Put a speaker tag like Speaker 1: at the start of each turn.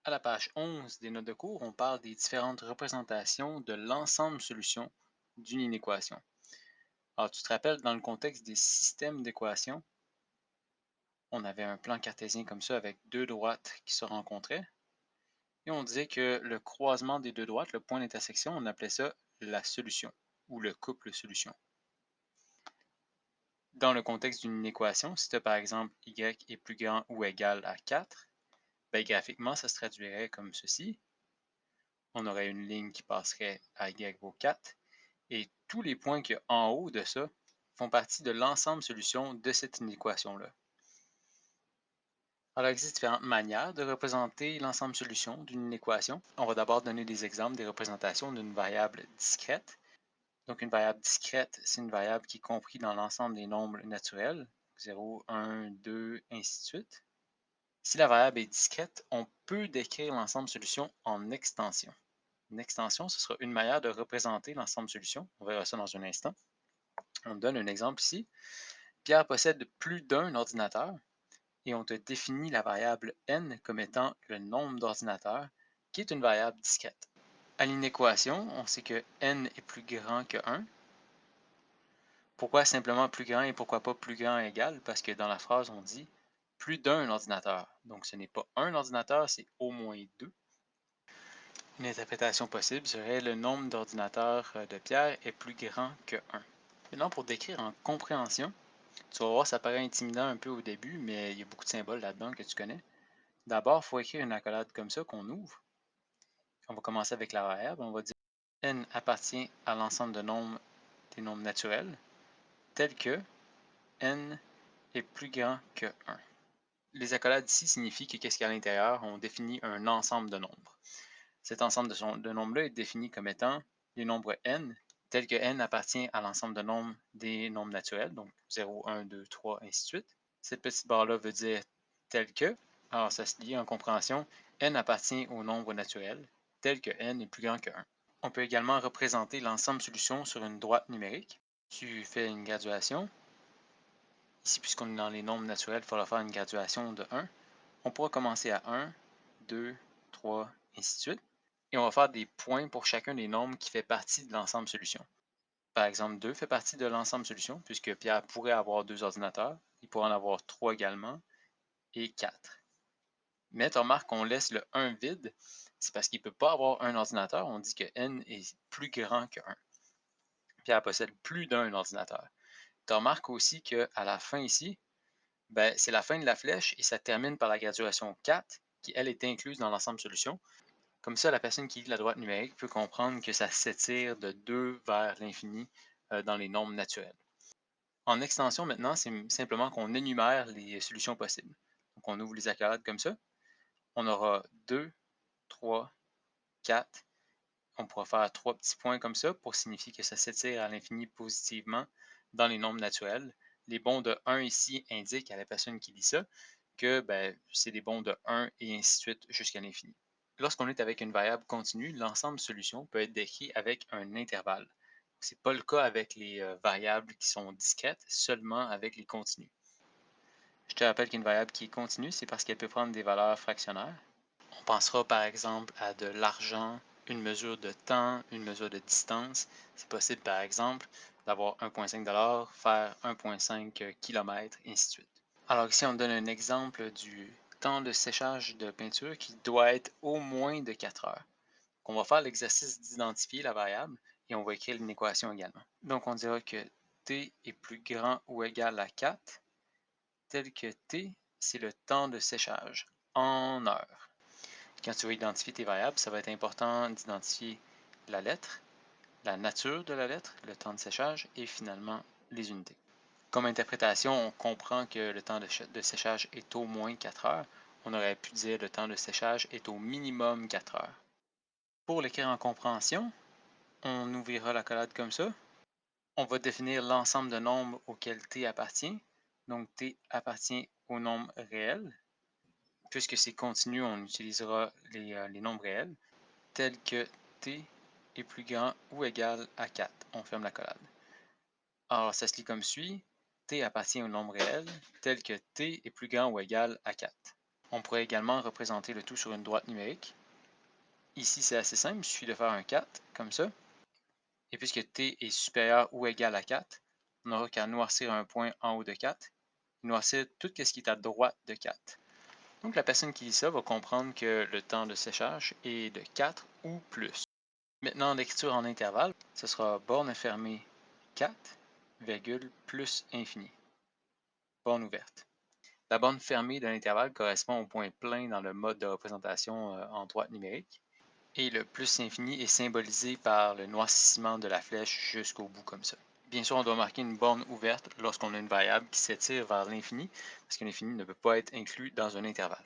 Speaker 1: À la page 11 des notes de cours, on parle des différentes représentations de l'ensemble solution d'une inéquation. Alors, tu te rappelles, dans le contexte des systèmes d'équations, on avait un plan cartésien comme ça avec deux droites qui se rencontraient, et on disait que le croisement des deux droites, le point d'intersection, on appelait ça la solution ou le couple solution. Dans le contexte d'une équation, si tu as par exemple y est plus grand ou égal à 4, ben, graphiquement, ça se traduirait comme ceci. On aurait une ligne qui passerait à y vaut 4, et tous les points qu'il y a en haut de ça font partie de l'ensemble solution de cette inéquation-là. Alors, il existe différentes manières de représenter l'ensemble solution d'une équation. On va d'abord donner des exemples des représentations d'une variable discrète. Donc, une variable discrète, c'est une variable qui est comprise dans l'ensemble des nombres naturels, 0, 1, 2, ainsi de suite. Si la variable est discrète, on peut décrire l'ensemble solution en extension. Une extension, ce sera une manière de représenter l'ensemble solution. On verra ça dans un instant. On donne un exemple ici. Pierre possède plus d'un ordinateur et on te définit la variable n comme étant le nombre d'ordinateurs, qui est une variable discrète. À l'inéquation, on sait que n est plus grand que 1. Pourquoi simplement plus grand et pourquoi pas plus grand égal? Parce que dans la phrase, on dit plus d'un ordinateur. Donc ce n'est pas un ordinateur, c'est au moins deux. Une interprétation possible serait le nombre d'ordinateurs de Pierre est plus grand que 1. Maintenant, pour décrire en compréhension, tu vas voir, ça paraît intimidant un peu au début, mais il y a beaucoup de symboles là-dedans que tu connais. D'abord, il faut écrire une accolade comme ça qu'on ouvre. On va commencer avec la variable. On va dire n appartient à l'ensemble de nombres des nombres naturels, tels que n est plus grand que 1. Les accolades ici signifient que qu'est-ce qu'il y a à l'intérieur? On définit un ensemble de nombres. Cet ensemble de nombres-là est défini comme étant les nombres n, tels que n appartient à l'ensemble de nombres des nombres naturels, donc 0, 1, 2, 3, ainsi de suite. Cette petite barre-là veut dire tel que. Alors, ça se lit en compréhension. N appartient au nombre naturel, tel que n est plus grand que 1. On peut également représenter l'ensemble solution sur une droite numérique. Tu fais une graduation. Ici, puisqu'on est dans les nombres naturels, il faudra faire une graduation de 1. On pourra commencer à 1, 2, 3, ainsi de suite. Et on va faire des points pour chacun des nombres qui fait partie de l'ensemble solution. Par exemple, 2 fait partie de l'ensemble solution, puisque Pierre pourrait avoir deux ordinateurs. Il pourrait en avoir 3 également, et 4. Mais tu remarques qu'on laisse le 1 vide, c'est parce qu'il ne peut pas avoir un ordinateur. On dit que n est plus grand que 1. Pierre possède plus d'un ordinateur. Tu remarques aussi qu'à la fin ici, ben, c'est la fin de la flèche et ça termine par la graduation 4, qui elle est incluse dans l'ensemble solution. Comme ça, la personne qui lit la droite numérique peut comprendre que ça s'étire de 2 vers l'infini dans les nombres naturels. En extension, maintenant, c'est simplement qu'on énumère les solutions possibles. Donc, on ouvre les accolades comme ça. On aura 2, 3, 4. On pourra faire 3 petits points comme ça pour signifier que ça s'étire à l'infini positivement dans les nombres naturels. Les bonds de 1 ici indiquent à la personne qui lit ça que ben, c'est des bonds de 1 et ainsi de suite jusqu'à l'infini. Lorsqu'on est avec une variable continue, l'ensemble solution peut être décrit avec un intervalle. Ce n'est pas le cas avec les variables qui sont discrètes, seulement avec les continues. Je te rappelle qu'une variable qui est continue, c'est parce qu'elle peut prendre des valeurs fractionnaires. On pensera par exemple à de l'argent, une mesure de temps, une mesure de distance. C'est possible par exemple d'avoir 1,5 faire 1,5 km, et ainsi de suite. Alors ici, on donne un exemple du temps de séchage de peinture qui doit être au moins de 4 heures. On va faire l'exercice d'identifier la variable et on va écrire une équation également. Donc on dira que t est plus grand ou égal à 4, tel que t, c'est le temps de séchage en heures. Quand tu vas identifier tes variables, ça va être important d'identifier la lettre, la nature de la lettre, le temps de séchage et finalement les unités. Comme interprétation, on comprend que le temps de séchage est au moins 4 heures. On aurait pu dire le temps de séchage est au minimum 4 heures. Pour l'écrire en compréhension, on ouvrira la collade comme ça. On va définir l'ensemble de nombres auxquels t appartient. Donc t appartient au nombre réel. Puisque c'est continu, on utilisera les nombres réels, tels que t est plus grand ou égal à 4. On ferme la collade. Alors, ça se lit comme suit. T appartient au nombre réel, tel que t est plus grand ou égal à 4. On pourrait également représenter le tout sur une droite numérique. Ici, c'est assez simple, il suffit de faire un 4, comme ça. Et puisque t est supérieur ou égal à 4, on n'aura qu'à noircir un point en haut de 4, noircir tout ce qui est à droite de 4. Donc la personne qui lit ça va comprendre que le temps de séchage est de 4 ou plus. Maintenant, l'écriture en intervalle, ce sera borne fermée 4, virgule, plus infini. Borne ouverte. La borne fermée de l'intervalle correspond au point plein dans le mode de représentation en droite numérique. Et le plus infini est symbolisé par le noircissement de la flèche jusqu'au bout comme ça. Bien sûr, on doit marquer une borne ouverte lorsqu'on a une variable qui s'étire vers l'infini, parce que l'infini ne peut pas être inclus dans un intervalle.